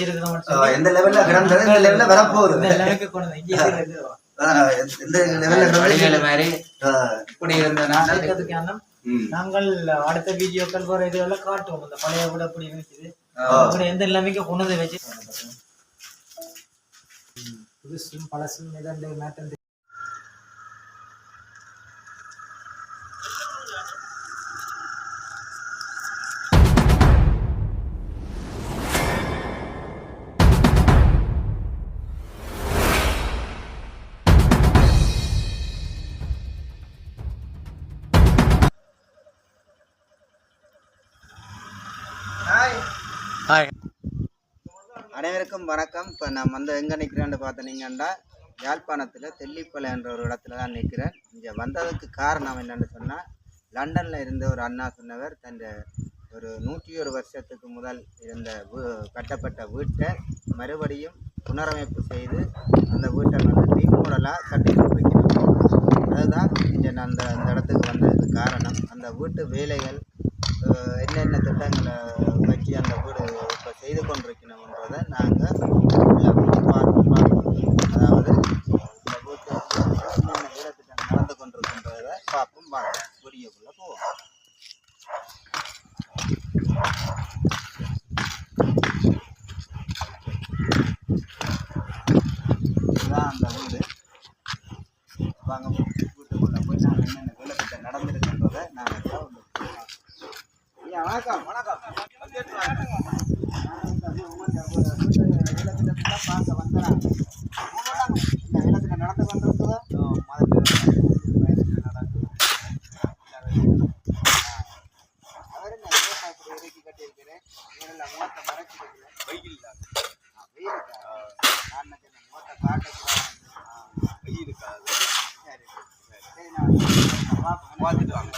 வச்சிருக்கிறோம். எந்த லெவல்ல கிடந்தது இந்த லெவல்ல வரப்போகுது. இந்த லெவலுக்கு கொண்டு இங்கே எந்த லெவல்ல மாதிரி இப்படி இருந்ததுனா நாங்கள் அடுத்த வீடியோக்கள் போற இதெல்லாம் காட்டுவோம். அந்த பழைய கூட எப்படி இருக்குது எந்த நிலைமைக்கு கொண்டு வச்சு புதுசும் பழசும் எதெந்த மேட்டம். அனைவருக்கும் வணக்கம். இப்போ நான் எங்கே நிற்கிறேன்னு பார்த்தீங்கன்னா யாழ்ப்பாணத்தில் தெல்லிப்பளை என்ற ஒரு இடத்துல தான் நிற்கிறேன். இங்கே வந்ததுக்கு காரணம் என்னென்னு சொன்னால், லண்டனில் இருந்த ஒரு அண்ணா சொன்னவர் தன் ஒரு 101 வருஷத்துக்கு முதல் இருந்த கட்டப்பட்ட வீட்டை மறுபடியும் புனரமைப்பு செய்து அந்த வீட்டை ரீமோடலாக கட்டி வைக்கணும். அதுதான் இங்கே நான் அந்த இடத்துக்கு வந்ததுக்கு காரணம். அந்த வீட்டு வேலைகள் என்னென்ன திட்டங்களை வச்சு அந்த வீடு இப்போ செய்து கொண்டிருக்கணுன்றதை நாங்கள் பார்ப்போம். அதாவது இந்த வீட்டு என்னென்ன வீடத்திட்டம் நடந்து கொண்டிருக்கின்றதை பார்ப்போம். வாங்க வீடியோக்குள்ளே போவோம். இதுதான் அந்த வீடு. வாங்க வீட்டுக்குள்ளே போய் நாங்கள் என்னென்ன வீடத்திட்டம் நடந்திருக்கின்றதை நாங்கள் வணக்கம் வணக்கம் பார்க்க வந்தேன். இந்த இடத்துல நடந்து கொண்டிருக்குதோ அவரு நான் இறக்கி கட்டியிருக்கிறேன். நேரில் மூத்த மறைச்சிருக்கிறேன். வெயில் வெயிலுக்கா நான் மூத்த காட்டக்கூடாது. வெயிலுக்காது. சரி சரி நான் பார்த்துட்டு வாங்க.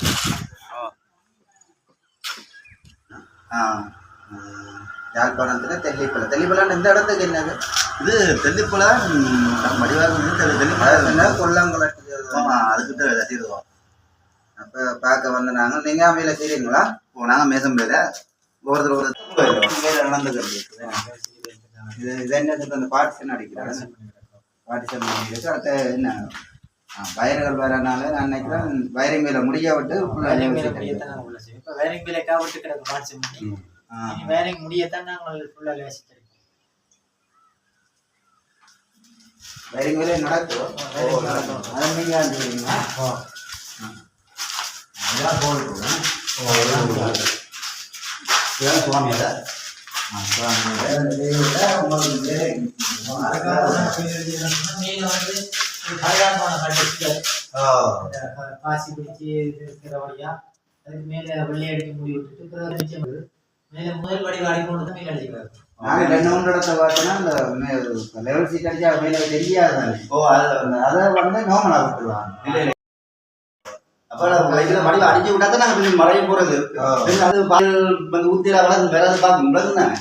யாழ்ப்பாணத்தில் தெல்லிப்பளை. தெல்லிப்பளைன்னு இந்த இடத்துக்கு என்னது? இது தெல்லிப்பளை தெல்லிப்பளை கொல்லாங்குளத்து அதுக்கிட்ட கட்டிடுவோம். அப்போ பார்க்க வந்து நாங்கள் நீங்கள் அமையில் செய்கிறீங்களா? நாங்கள் மேசம்பேல ஒருத்தர் மேலே நடந்துக்கிறது. இது என்னது அந்த பார்ட்டிஷன் அடிக்கிறாங்க. பார்ட்டிஷன் அடிக்கிறது அடுத்த என்ன வயர்கள் வரனால நான் நினைக்கிறேன் வயரிங் வேலை முடிய விட்டு இப்போ வயரிங் வேலை காவிட்டு கிடக்கு பார்ட்ஸ் வயரிங் முடியத்தான் நாங்கள் ஃபுல்லாக வேசிச்சிருக்கோம். வயரிங் வேலை நடக்கும். அதை நீங்கள் சொல்றீங்களா? சுவாமியோட காசி பிடிச்சி இருக்கிறபடியா அதுக்கு மேல வெள்ளை அடிக்க முடி விட்டுட்டு மேல முதல் வடி வாடி கொண்டு தான் மேல அடிக்கிறாரு. நாங்கள் 2 இடத்தை பார்த்தோன்னா இந்த லெவல் சீட் அடிச்சா மேல தெரியாது. அதை வந்து நோமலா விட்டுருவாங்க. அப்ப இதுல மடியில் அடிச்சு விட்டா தான் நாங்கள் மழையை போறது. அது வந்து ஊத்திர வளர்ந்து வேற பார்க்க முடியாது தானே.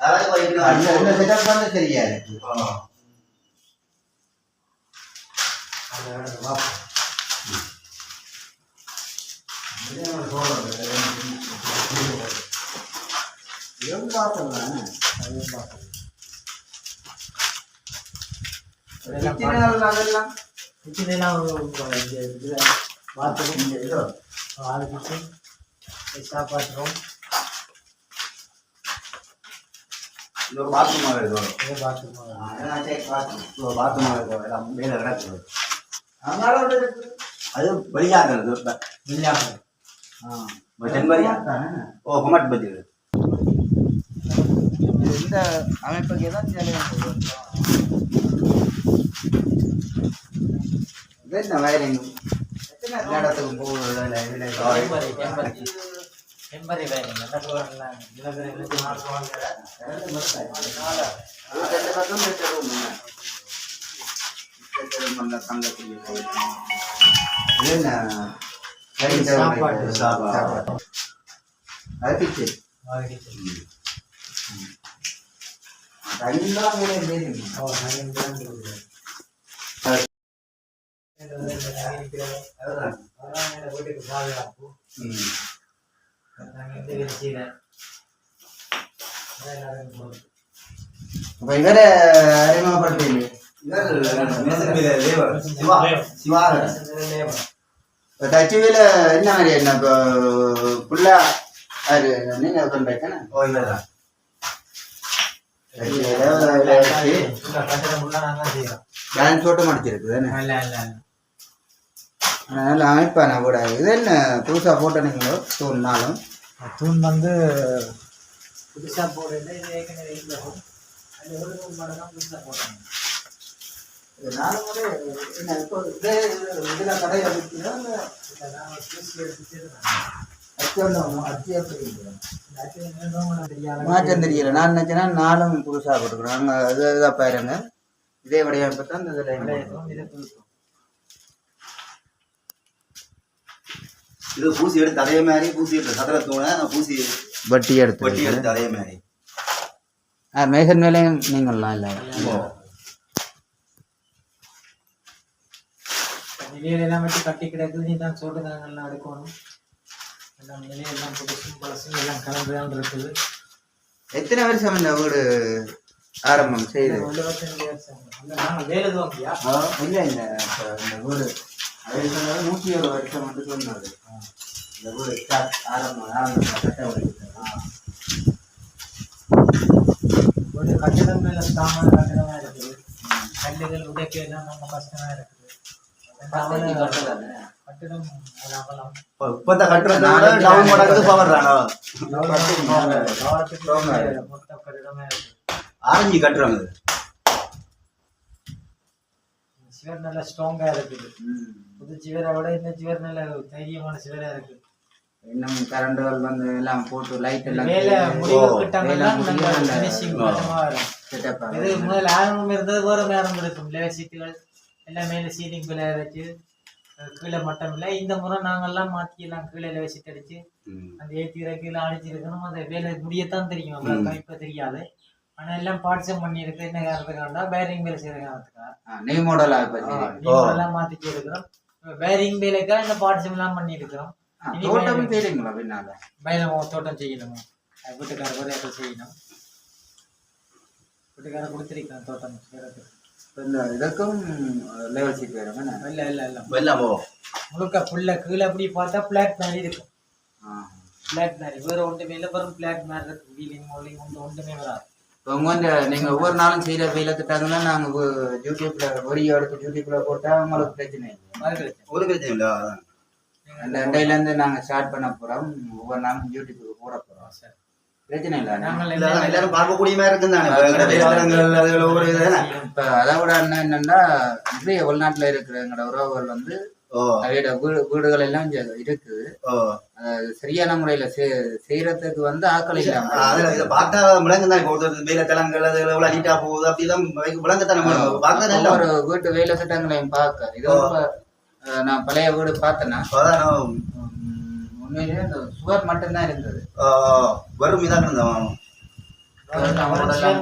அதாவது செட்டப் வந்து தெரியாது. சாப்பாட்டுறோம். இது ஒரு பாத்ரூமாக இருக்கும். பாத்ரூமாக இருக்கும். எல்லாம் மேலே கிடக்குது. அது வெளியாகிறது. வெளியாகிறது. தென்பரியா ஓ கொமாட் பத்தி. இந்த அமைப்புக்கு தான் என்ன வயரிங் எத்தனை இடத்துக்கு போகுது? டெம்பரரி வயரிங் அப்ப இவரை அறிமுகப்படுத்தீங்க. தச்சுவில என்ன மாதிரி என்ன இப்போ ஃபுல்லா அது நீங்க பண்றீங்க டான்ஸ் ஓட்டம் அடிச்சிருக்கு நல்ல அமைப்பான கூட இது என்ன புதுசா போட்டீங்களோ தூண்னாலும் தூண் வந்து புதுசா போடல இது ஏற்கனவே புதுசா போட்டாங்க நாலு முறை என்ன இப்போ இதுல கடை அடிக்கிறோம் மாற்றம் தெரியல. நான் நினைச்சேன்னா நாளும் புதுசா போட்டுக்கிறோம் அங்கே இதுதான் பாருங்க இதே வடிவமைப்பு தான் இந்த இது பூசி எடுத்து அதே மாதிரி பூசி எடுத்து சதுர தூணை பூசி வட்டி எடுத்து அதே மாதிரி மேகன் மேலையும் நீங்கள்லாம் இல்லை நிலையிலாம் வச்சு கட்டி கிடக்குது நீ தான் சொல்லுதாங்கலாம் எடுக்கணும் எல்லாம் நிலையெல்லாம் புதுசும் பழசும் எல்லாம் கலந்துதான் இருக்குது. எத்தனை வருஷம் இந்த வீடு ஆரம்பம் செய்து 25 வருஷம் நாங்கள் வேலை துவங்கியா இல்லை இல்லை இப்போ இந்த வீடு 101 வருஷம் வந்து சொன்னது இந்த வீடு ஆரம்பம் ஒரு கட்டிடம் மேல சாமான கட்டிடமா இருக்குது. கல்லுகள் உடைக்க எல்லாம் ரொம்ப கஷ்டமா இருக்குது. கட்டிடம் இப்ப கட்டுறது டவுன் மடங்கு பவர் தானோ மொத்த கட்டிடமா இருக்கு. ஆரஞ்சு கட்டுறாங்க சிவர் நல்லா ஸ்ட்ராங்கா இருக்குது. புது சிவரை விட இந்த சிவர் நல்ல தைரியமான சிவரா இருக்கு. இன்னும் கரண்டுகள் வந்து எல்லாம் போட்டு லைட் எல்லாம் வேலை முடிவுக்கிட்டாங்கன்னா இது முதல்ல ஆரம்பம் இருந்தது வேற நேரம் இருக்கும். லேவர் சீட்டுகள் எல்லாம் மேலே சீலிங் பிள்ளை வச்சு கீழே மட்டம் இல்லை. இந்த முறை நாங்கள்லாம் மாற்றி எல்லாம் கீழே லேவர் சீட் அடிச்சு அந்த ஏற்றி கீழே அடிச்சிருக்கணும். அந்த வேலை முடியத்தான் தெரியும் இப்போ தெரியாது. ஆனா எல்லாம் பார்ட்ஸும் பண்ணியிருக்கு. என்ன காரணத்துக்காண்டா பேரிங் வேலை செய்யற காரணத்துக்கா நியூ மாடலா எல்லாம் மாத்திட்டு இருக்கிறோம். பேரிங் வேலைக்கா இந்த பார்ட்ஸும் எல்லாம் பண்ணியிருக்கிறோம். தோட்டம் செய்யறீங்களா பின்னால பயிலமோ தோட்டம் செய்யணுமோ வீட்டுக்காரர் ஒரே செய்யணும். வீட்டுக்காரர் கொடுத்துருக்கேன் தோட்டம் இதுக்கும் லெவல் சீட் வேற இல்லை இல்லை இல்லை முழுக்க புல்ல கீழே அப்படி பார்த்தா பிளாட் மாதிரி இருக்கும். பிளாட் மாதிரி வேற ஒன்றுமே இல்லை. வெறும் பிளாட் மாதிரி இருக்கு. வீலிங் மோலிங் ஒன்றுமே வராது. உங்க நீங்க ஒவ்வொரு நாளும் செய்யற வெயில திட்டாங்கன்னா நாங்க யூடியூப்ல ஒரியோ எடுத்து யூடியூப்ல போட்டா உங்களுக்கு பிரச்சனை இல்லை. ஒரு பிரச்சனை இல்லை. அந்த ரெண்டையில இருந்து நாங்க ஸ்டார்ட் பண்ண போறோம். ஒவ்வொரு நாளும் யூடியூப்ல போட போறோம். சார் பிரச்சனை இல்லை. நாங்கள் எல்லாரும் பார்க்கக்கூடிய மாதிரி இருக்குந்தானே. இப்ப அதை விட என்னன்னா நிறைய வெளிநாட்டுல இருக்கிற எங்களோட உறவுகள் வந்து வீடுகள் எல்லாம் இருக்குது. சரியான முறையில செய்யறதுக்கு வந்து ஆக்கள் இல்லாம பார்த்தா விலங்குதான் வேலை தளங்கள் எவ்வளவு நீட்டா போகுது அப்படிதான் விலங்குத்தானே ஒரு வீட்டு வேலை சட்டங்களையும் பார்க்க இது நான் பழைய வீடு பார்த்தேன்னா உண்மையிலேயே அந்த சுவர் மட்டும்தான் இருந்தது. வரும் இதான்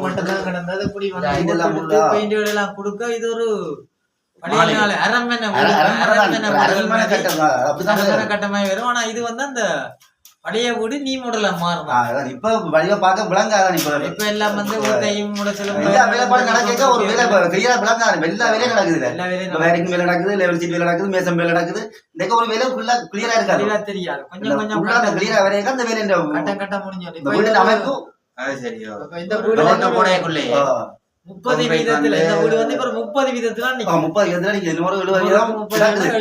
மட்டும்தான் கிடந்தது. இப்படி பெயிண்ட் எல்லாம் கொடுக்க இது ஒரு கட்டமாய் வரும். ஆனா இது வந்து அந்த பழைய வீடு நீ மாடலா மாறும். இப்ப வழியா பார்க்க விளங்காதான். இப்ப எல்லாம் வந்து ஒரு கையும் நடக்க ஒரு வேலை கிளியரா விளங்காது. எல்லா வேலையும் நடக்குது. வேலைக்கும் வேலை நடக்குது, லெவல் சீட் வேலை நடக்குது, மேசம் வேலை நடக்குது. இந்த ஒரு வேலை ஃபுல்லா கிளியரா இருக்காது. தெரியாது. கொஞ்சம் கொஞ்சம் கிளியரா வேலையா அந்த வேலை கட்டம் கட்டம் முடிஞ்சு அமைப்பு இந்த வீடு 30 வீதத்துல இந்த வீடு வந்து இப்ப 30 வீதத்துல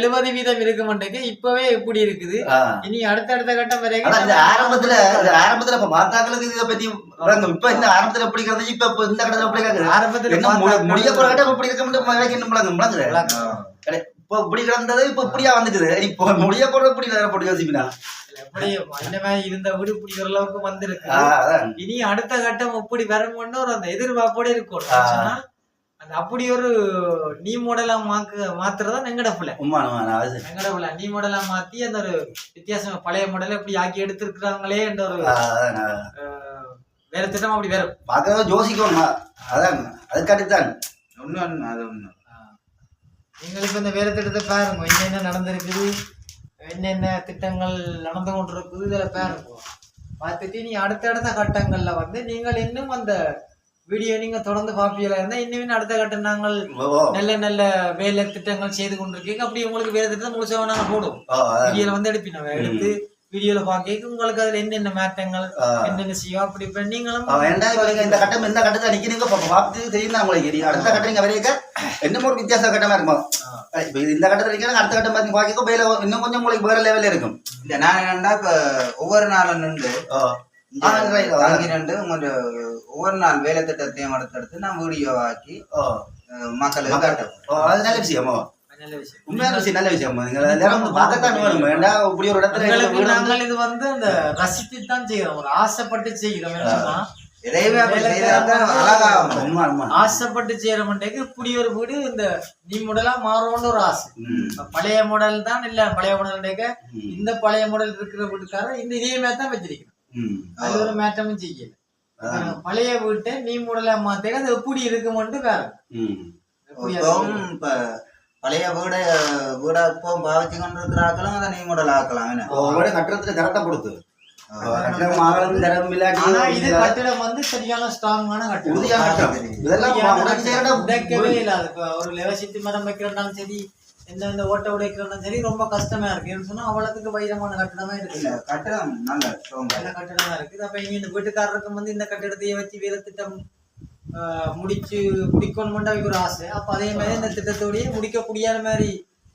70 வீதம் இருக்க மாட்டேங்க. இப்பவே எப்படி இருக்குது. இனி அடுத்த கட்டம் வரைக்கும் ஆரம்பத்துல பார்த்தாக்களுக்கு இதை பத்தி இப்ப இந்த ஆரம்பத்துல எப்படி கிடந்து இப்ப இந்த கட்டத்துல எப்படி கிடக்குது. ஆரம்பத்துல முடிய போற கட்டம் எப்படி இருக்க முடியும். இப்ப இப்படி கிடந்தது இப்ப இப்படியா வந்துக்குது. இப்போ முடிய போற இப்படி போட்டு யோசிப்பினா இருந்த வீடு இப்படி ஓரளவுக்கு வந்திருக்கு. இனி அடுத்த கட்டம் எப்படி வரணும்னு ஒரு அந்த எதிர்பார்ப்போட இருக்கும். அந்த அப்படி ஒரு நீ மாடலா மாத்துறதா எங்கடப்புல நீ மாடலா மாத்தி அந்த ஒரு வித்தியாசம் பழைய மாடல இப்படி ஆக்கி எடுத்திருக்கிறாங்களே என்ற ஒரு வேற திட்டம் அப்படி வேற பார்க்க யோசிக்கணும். அதான் அதுக்காட்டித்தான் எங்களுக்கு இந்த வேற திட்டத்தை பாருங்க. என்னென்ன நடந்திருக்குது, என்னென்ன திட்டங்கள் நடந்து கொண்டு இருக்குது, இதில் பாருங்க. பார்த்துட்டு நீ அடுத்தடுத்த கட்டங்கள்ல வந்து நீங்கள் இன்னும் அந்த வீடியோ நீங்க தொடர்ந்து பாப்பீங்களா இருந்தா இன்னும் அடுத்த கட்டம் நாங்கள் நல்ல நல்ல வேலை திட்டங்கள் செய்து கொண்டிருக்கீங்க. அப்படி உங்களுக்கு வேலை திட்டம் முழுசாக நாங்கள் போடுவோம். வீடியோல வந்து எடுப்பினோம், எடுத்து வீடியோல பாக்க உங்களுக்கு அதுல என்னென்ன மாற்றங்கள் என்னென்ன செய்யும் அப்படி இப்ப நீங்களும் இந்த கட்டம் இந்த கட்டத்தை நிக்கிறீங்க பார்த்து தெரியும் உங்களுக்கு. அடுத்த கட்டம் நீங்க வரைக்க என்னமோ ஒரு வித்தியாச கட்டமா இருக்கும். இப்ப இந்த கட்டத்தில் நிக்கிறீங்க, அடுத்த கட்டம் பார்த்து பாக்க வேலை இன்னும் கொஞ்சம் உங்களுக்கு வேற லெவல்ல இருக்கும். இல்ல நான் என்னன்னா இப்ப ஒவ்வொரு நாளும் நின்று ஒவ்வொரு நாள் வேலை திட்டத்தையும் எடுத்து நான் வீடியோவாக்கி மக்களுக்கு காட்டுவோம். அது நல்ல விஷயமோ, உண்மையான விஷயம், நல்ல விஷயம். பார்க்கத்தான் வேணும். ஏன்னா இப்படி ஒரு இடத்துல நாங்கள் இது வந்து அந்த ரசித்து தான் செய்யறோம், ஒரு ஆசைப்பட்டு செய்கிறோம். ஆசைப்பட்டு செய்யறோம்ன்றைக்கு இப்படி ஒரு வீடு இந்த நீ மாடலா மாறும்னு ஒரு ஆசை. பழைய மாடல் தான் இல்ல, பழைய மாடல் இந்த பழைய மாடல் இருக்கிற வீட்டுக்காரர் இந்த இதே மாதிரி தான் வச்சிருக்கணும். அது ஒரு மாற்றமும் செய்யல. பழைய வீட்டை நீ மாடலா மாத்தேங்க அது எப்படி இருக்கும்னு வேற பழைய வீட இப்போ பாவிச்சு கொண்டு இருக்கிறாக்களும் அதை நீ மாடல் ஆக்கலாம். கட்டுறதுக்கு கரெக்டா கொடுத்து இது கட்டிடம் வந்து சரியான ஸ்ட்ராங்கான கட்டிடம். ஒரு லெவசித்தி மரம் வைக்கிறனாலும் சரி, எந்த ஓட்ட உடைக்கிறனாலும் சரி ரொம்ப கஷ்டமா இருக்கு. சொன்னா அவ்வளவுக்கு வைரமான கட்டிடமா இருக்கு. கட்டிடம் நல்ல கட்டிடமா இருக்குது. அப்ப இங்க இந்த வீட்டுக்காரருக்கு வந்து இந்த கட்டிடத்தையே வச்சு வேலை திட்டம் முடிக்கணும்னா ஒரு ஆசை. அப்ப அதே மாதிரி இந்த திட்டத்தோடய முடிக்க முடியாத மாதிரி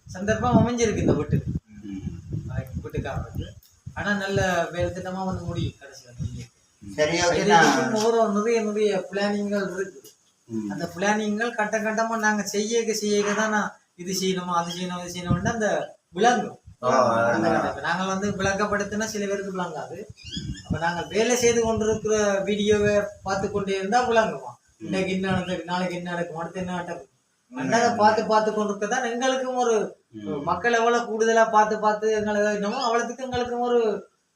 சந்தர்ப்பம் அமைஞ்சிருக்கு இந்த வீட்டுக்காரருக்கு. ஆனா நல்ல வேலை திட்டமா வந்து முடியும் கடைசியில். நிறைய பிளானிங்கள் இருக்கு. அந்த பிளானிங்கள் கட்ட கட்டமா நாங்க செய்ய தான் இது செய்யணுமா அது செய்யணும் இது செய்யணும்னு அந்த விளங்கும். நாங்கள் வந்து விளக்கப்படுத்தினா சில பேருக்கு விளங்காது. அப்ப நாங்க வேலை செய்து கொண்டிருக்கிற வீடியோவை பார்த்து கொண்டே இருந்தா விளங்குமா, இன்னைக்கு என்ன நடக்குது, நாளைக்கு என்ன நடக்கும், அடுத்து என்ன நடக்கும், அதை பார்த்து கொண்டிருக்கதான் எங்களுக்கும் ஒரு மக்கள் எவ்வளவு கூடுதலா பார்த்து எங்களுக்கு என்னமோ அவ்வளவுக்கு எங்களுக்கும் ஒரு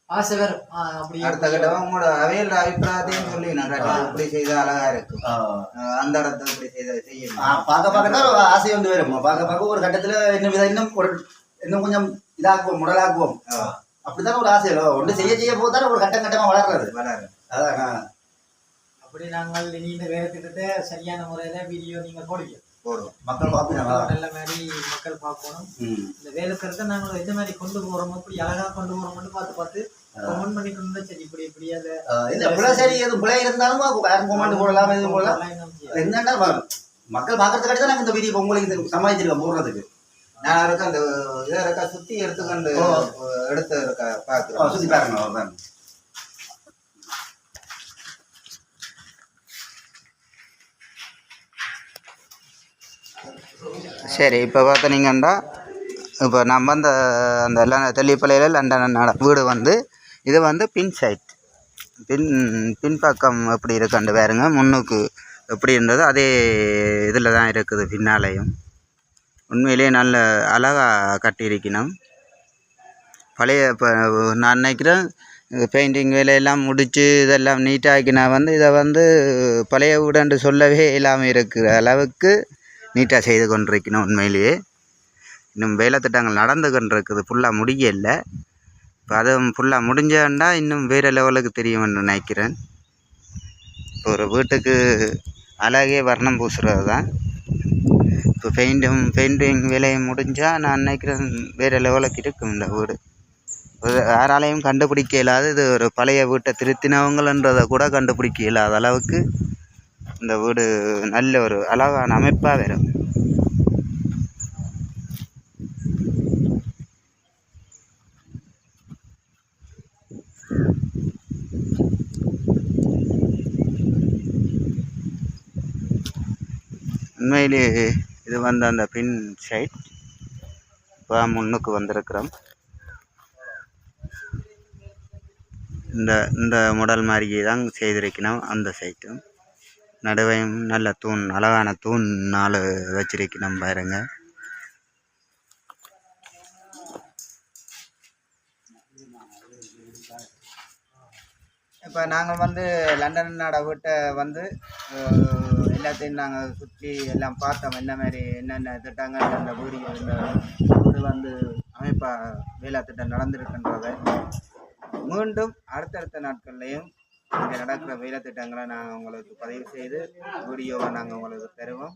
ஆசை வரும். அப்படி அடுத்த கட்டமா உங்களோட அவையோட அபிப்பிராயத்தையும் சொல்லி இப்படி செய்தா அழகா இருக்கும், அந்த இடத்துல இப்படி செய்யணும் பார்க்க ஆசை வந்து வரும். பார்க்க ஒரு கட்டத்துல இன்னும் கொஞ்சம் இதாக்குவோம், முடலாக்குவோம். அப்படித்தானே ஒரு ஆசை ஒன்று செய்ய போதானே ஒரு கட்டமா வளர்றது. அதான் அப்படி நாங்கள் இனி இந்த வேலை திட்டத்தை சரியான முறையில வீடியோ நீங்க போடுவீங்க, மக்கள் பார்க்கணும், நல்ல மாதிரி மக்கள் பார்க்கணும். இந்த வேலை திட்டத்தை நாங்கள் எந்த மாதிரி கொண்டு போறோமோ, இப்படி அழகா கொண்டு போறோம்னு பார்த்து கமெண்ட் பண்ணிட்டு இருந்தா சரி. இப்படி சரி எதுவும் பிள்ளை இருந்தாலும் கமெண்ட் போடலாம், எதுவும் போடலாம். என்னன்னா மக்கள் பார்க்கறதுக்காக தான் நாங்கள் இந்த வீடியோ உங்களுக்கு சமாளிச்சிருக்கோம் போடுறதுக்கு. நான் இருக்க அந்த இதை இருக்கா சுத்தி எடுத்துக்கொண்டு எடுத்து இருக்கா பார்க்குறோம், சுத்தி பாருங்க. சரி, இப்போ பார்த்தீங்கன்னா இப்போ நம்ம அந்த தெல்லிப்பள்ளியில் லண்டன் வீடு வந்து இது வந்து பின் சைட், பின்பக்கம் எப்படி இருக்குன்னு பாருங்க. முன்னுக்கு எப்படி இருந்ததோ அதே இதில் தான் இருக்குது பின்னாலையும். உண்மையிலேயே நல்ல அழகாக கட்டியிருக்கணும். பழைய இப்போ நான் நினைக்கிறேன் பெயிண்டிங் வேலையெல்லாம் முடித்து இதெல்லாம் நீட்டாக்கினா வந்து இதை வந்து பழைய வீடுன்னு சொல்லவே இல்லாமல் இருக்கிற அளவுக்கு நீட்டாக செய்து கொண்டிருக்கணும். உண்மையிலேயே இன்னும் வேலை திட்டங்கள் நடந்து கொண்டிருக்குது, ஃபுல்லாக முடியலை. இப்போ அதுவும் ஃபுல்லாக முடிஞ்சாண்டா இன்னும் வேறு லெவலுக்கு தெரியும்னு நினைக்கிறேன். இப்போ ஒரு வீட்டுக்கு அழகே வர்ணம் பூசுறது தான். இப்போ பெயிண்டிங் வேலையை முடிஞ்சால் நான் நினைக்கிறேன் வேறு லெவலுக்கு இருக்கும் இந்த வீடு. யாராலையும் கண்டுபிடிக்க இல்லாத இது ஒரு பழைய வீட்டை திருத்தினவங்கன்றதை கூட கண்டுபிடிக்க இல்லாத அளவுக்கு இந்த வீடு நல்ல ஒரு அழகான அமைப்பாக வரும். உண்மையிலே இது வந்து அந்த பின் சைட். இப்போ முன்னுக்கு வந்திருக்கிறோம். இந்த மாடல் மாதிரியே தான் செய்திருக்கணும். அந்த சைட்டும் நடுவையும் நல்ல தூண், அழகான தூண் 4 வச்சிருக்கணும் பாருங்க. இப்போ நாங்கள் வந்து லண்டன் வீட்டை வந்து எல்லாத்தையும் நாங்கள் சுற்றி எல்லாம் பார்த்தோம். என்ன மாதிரி என்னென்ன திட்டங்கள் அந்த வீடு வந்து அமைப்பாக வேலை திட்டம் நடந்திருக்கின்றதை மீண்டும் அடுத்தடுத்த நாட்கள்லையும் இங்கே நடக்கிற வேலை திட்டங்களை நாங்கள் உங்களுக்கு பதிவு செய்து வீடியோவை நாங்கள் உங்களுக்கு தருவோம்.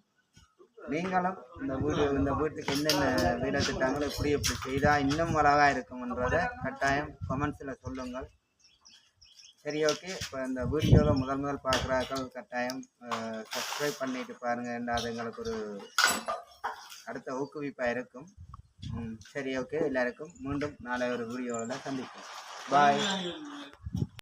நீங்களும் இந்த வீட்டுக்கு என்னென்ன வேலை திட்டங்கள் எப்படி செய்தால் இன்னும் அழகாக இருக்கும்ன்றதை கட்டாயம் கமெண்ட்ஸில் சொல்லுங்கள். சரி, ஓகே. இப்போ இந்த வீடியோவில் முதல் பார்க்குறாக்கள் கட்டாயம் சப்ஸ்கிரைப் பண்ணிட்டு பாருங்கள். அது எங்களுக்கு ஒரு அடுத்த ஊக்குவிப்பாக இருக்கும். சரி, ஓகே. எல்லாருக்கும் மீண்டும் நாளை ஒரு வீடியோவில் சந்திப்போம். பாய்.